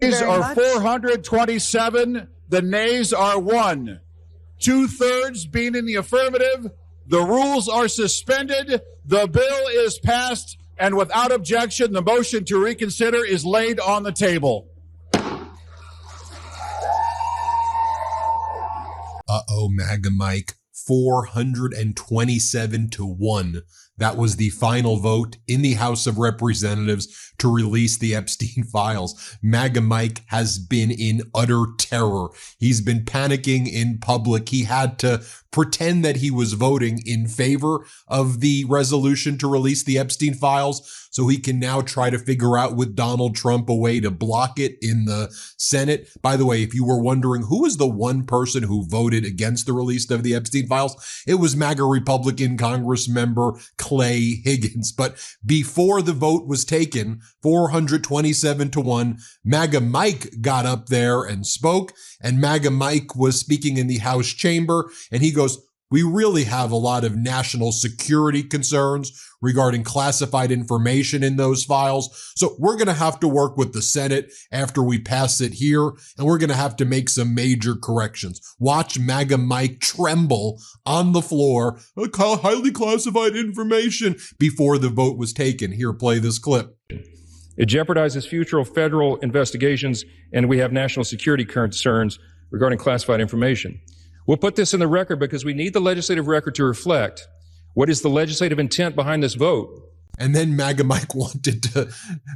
Nays are 427. The nays are 1. 2/3 being in the affirmative. The rules are suspended. The bill is passed. And without objection, the motion to reconsider is laid on the table. MAGA Mike, 427 to 1. That was the final vote in the House of Representatives to release the Epstein files. MAGA Mike has been in utter terror. He's been panicking in public. He had to pretend that he was voting in favor of the resolution to release the Epstein files so he can now try to figure out with Donald Trump a way to block it in the Senate. By the way, if you were wondering who was the one person who voted against the release of the Epstein files, it was MAGA Republican Congress member Clay Higgins. But before the vote was taken, 427 to 1, MAGA Mike got up there and spoke, and MAGA Mike was speaking in the House chamber, and he goes, "We really have a lot of national security concerns regarding classified information in those files. So we're going to have to work with the Senate after we pass it here, and we're going to have to make some major corrections." Watch MAGA Mike tremble on the floor, highly classified information, before the vote was taken. Here, play this clip. It jeopardizes future federal investigations, and we have national security concerns regarding classified information. We'll put this in the record because we need the legislative record to reflect what is the legislative intent behind this vote. And then MAGA Mike wanted to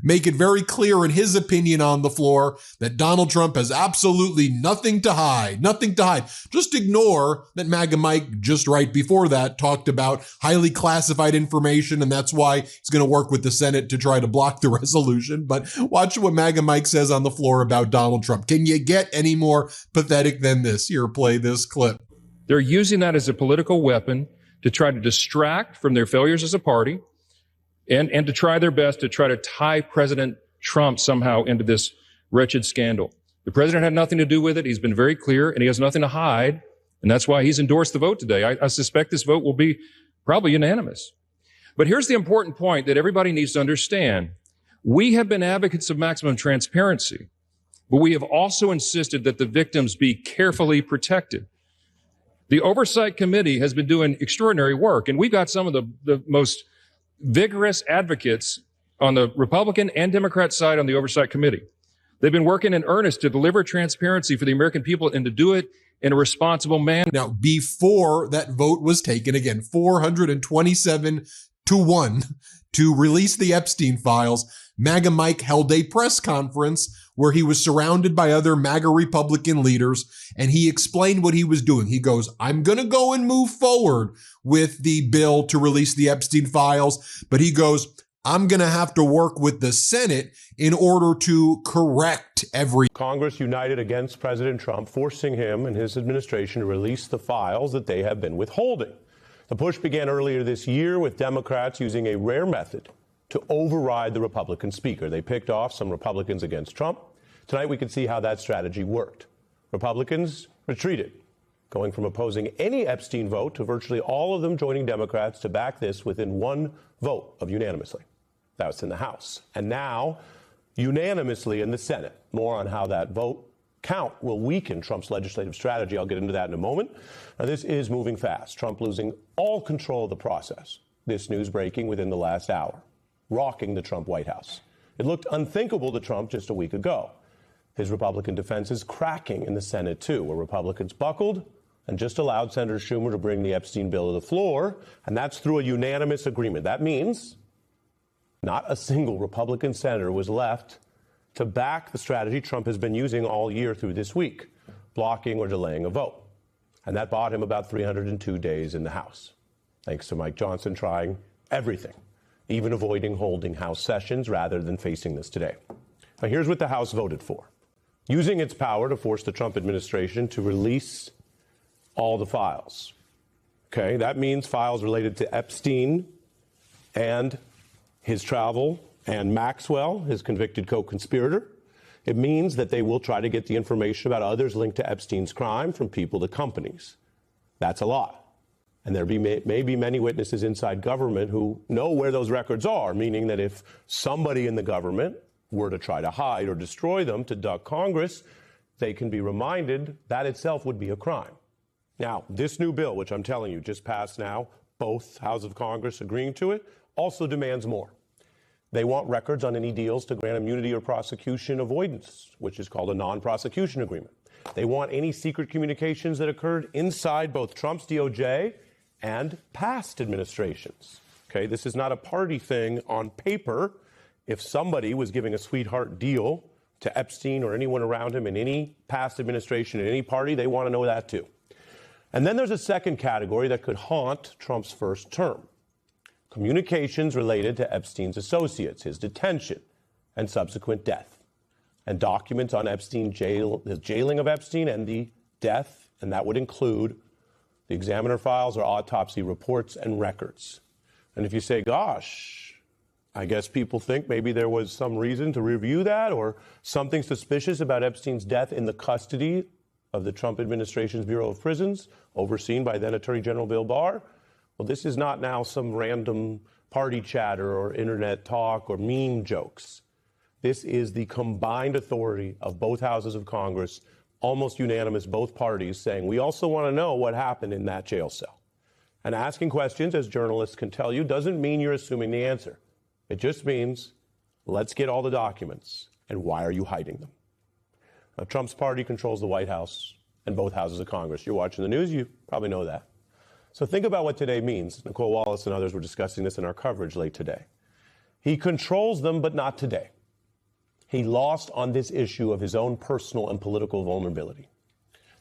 make it very clear in his opinion on the floor that Donald Trump has absolutely nothing to hide, nothing to hide. Just ignore that MAGA Mike just right before that talked about highly classified information, and that's why he's going to work with the Senate to try to block the resolution. But watch what MAGA Mike says on the floor about Donald Trump. Can you get any more pathetic than this? Here, play this clip. They're using that as a political weapon to try to distract from their failures as a party, and to try their best to try to tie President Trump somehow into this wretched scandal. The president had nothing to do with it. He's been very clear, and he has nothing to hide, and that's why he's endorsed the vote today. I suspect this vote will be probably unanimous. But here's the important point that everybody needs to understand. We have been advocates of maximum transparency, but we have also insisted that the victims be carefully protected. The Oversight Committee has been doing extraordinary work, and we've got some of the most vigorous advocates on the Republican and Democrat side on the Oversight Committee. They've been working in earnest to deliver transparency for the American people and to do it in a responsible manner. Now, before that vote was taken, again, 427 to 1 to release the Epstein files, MAGA Mike held a press conference where he was surrounded by other MAGA Republican leaders, and he explained what he was doing. He goes, "I'm going to go and move forward with the bill to release the Epstein files," but he goes, "I'm going to have to work with the Senate in order to correct every..." Congress united against President Trump, forcing him and his administration to release the files that they have been withholding. The push began earlier this year with Democrats using a rare method to override the Republican speaker. They picked off some Republicans against Trump. Tonight, we can see how that strategy worked. Republicans retreated, going from opposing any Epstein vote to virtually all of them joining Democrats to back this within one vote of unanimously. That was in the House. And now, unanimously in the Senate. More on how that vote count will weaken Trump's legislative strategy. I'll get into that in a moment. Now, this is moving fast. Trump losing all control of the process. This news breaking within the last hour, rocking the Trump White House. It looked unthinkable to Trump just a week ago. His Republican defense is cracking in the Senate, too, where Republicans buckled and just allowed Senator Schumer to bring the Epstein bill to the floor, and that's through a unanimous agreement. That means not a single Republican senator was left to back the strategy Trump has been using all year through this week, blocking or delaying a vote. And that bought him about 302 days in the House, thanks to Mike Johnson trying everything, even avoiding holding House sessions rather than facing this today. Now, here's what the House voted for. Using its power to force the Trump administration to release all the files. Okay, that means files related to Epstein and his travel and Maxwell, his convicted co-conspirator. It means that they will try to get the information about others linked to Epstein's crime from people to companies. That's a lot. And there may be many witnesses inside government who know where those records are, meaning that if somebody in the government were to try to hide or destroy them to duck Congress, they can be reminded that itself would be a crime. Now, this new bill, which I'm telling you just passed now, both houses of Congress agreeing to it, also demands more. They want records on any deals to grant immunity or prosecution avoidance, which is called a non-prosecution agreement. They want any secret communications that occurred inside both Trump's DOJ and past administrations. Okay, this is not a party thing on paper. If somebody was giving a sweetheart deal to Epstein or anyone around him in any past administration, in any party, they want to know that too. And then there's a second category that could haunt Trump's first term. Communications related to Epstein's associates, his detention and subsequent death, and documents on the jailing of Epstein and the death, and that would include the examiner files or autopsy reports and records. And if you say, gosh, I guess people think maybe there was some reason to review that or something suspicious about Epstein's death in the custody of the Trump administration's Bureau of Prisons, overseen by then Attorney General Bill Barr. Well, this is not now some random party chatter or internet talk or meme jokes. This is the combined authority of both houses of Congress, almost unanimous, both parties, saying we also want to know what happened in that jail cell. And asking questions, as journalists can tell you, doesn't mean you're assuming the answer. It just means, let's get all the documents, and why are you hiding them? Now, Trump's party controls the White House and both houses of Congress. You're watching the news, you probably know that. So think about what today means. Nicole Wallace and others were discussing this in our coverage late today. He controls them, but not today. He lost on this issue of his own personal and political vulnerability.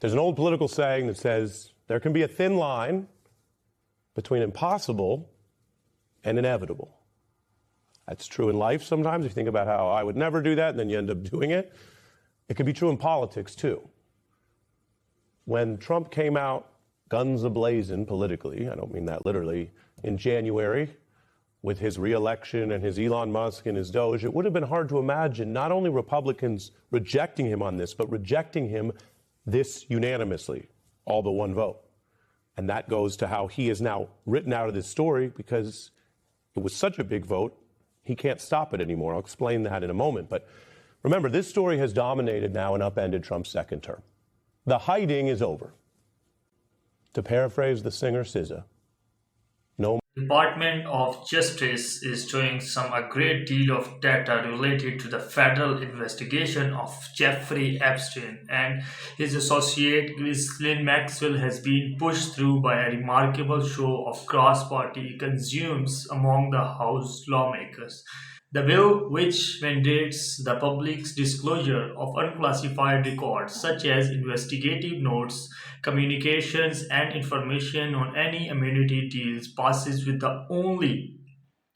There's an old political saying that says there can be a thin line between impossible and inevitable. That's true in life sometimes. You think about how I would never do that, and then you end up doing it. It could be true in politics, too. When Trump came out guns a-blazing politically, I don't mean that literally, in January, with his re-election and his Elon Musk and his Doge, it would have been hard to imagine not only Republicans rejecting him on this, but rejecting him this unanimously, all but one vote. And that goes to how he is now written out of this story because it was such a big vote, he can't stop it anymore. I'll explain that in a moment. But remember, this story has dominated now and upended Trump's second term. The hiding is over. To paraphrase the singer SZA, no. Department of Justice is showing a great deal of data related to the federal investigation of Jeffrey Epstein, and his associate Ghislaine Maxwell has been pushed through by a remarkable show of cross-party consumes among the House lawmakers. The bill, which mandates the public's disclosure of unclassified records such as investigative notes, communications, and information on any immunity deals, passes with the only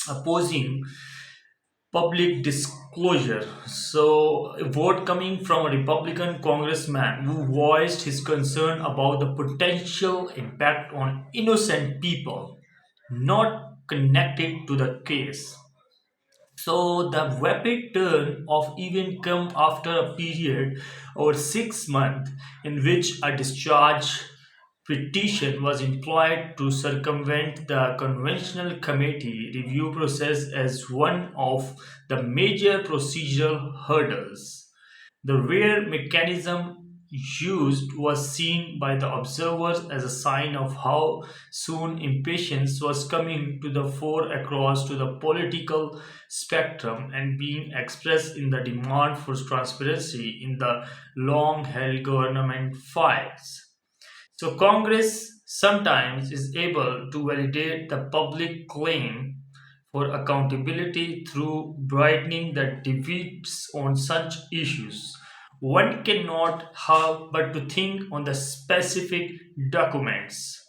opposing public disclosure. So, a vote coming from a Republican congressman who voiced his concern about the potential impact on innocent people not connected to the case. So the rapid turn of events come after a period over 6 months in which a discharge petition was employed to circumvent the conventional committee review process as one of the major procedural hurdles. The rare mechanism used was seen by the observers as a sign of how soon impatience was coming to the fore across to the political spectrum and being expressed in the demand for transparency in the long-held government files. So Congress sometimes is able to validate the public claim for accountability through brightening the debates on such issues. One cannot help but to think on the specific documents.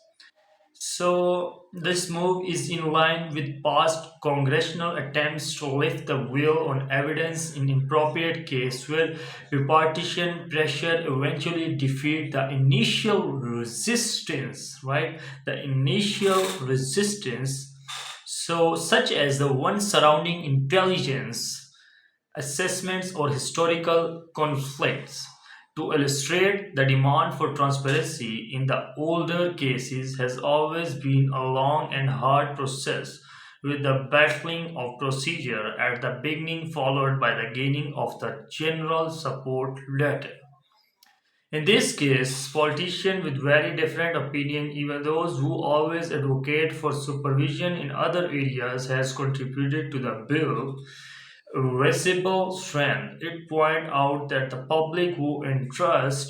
So this move is in line with past congressional attempts to lift the veil on evidence in inappropriate case where bipartisan pressure eventually defeat the initial resistance, right? The initial resistance, so such as the one surrounding intelligence assessments or historical conflicts. To illustrate, the demand for transparency in the older cases has always been a long and hard process with the battling of procedure at the beginning followed by the gaining of the general support later. In this case, politicians with very different opinion, even those who always advocate for supervision in other areas, has contributed to the bill visible strength. It points out that the public who entrust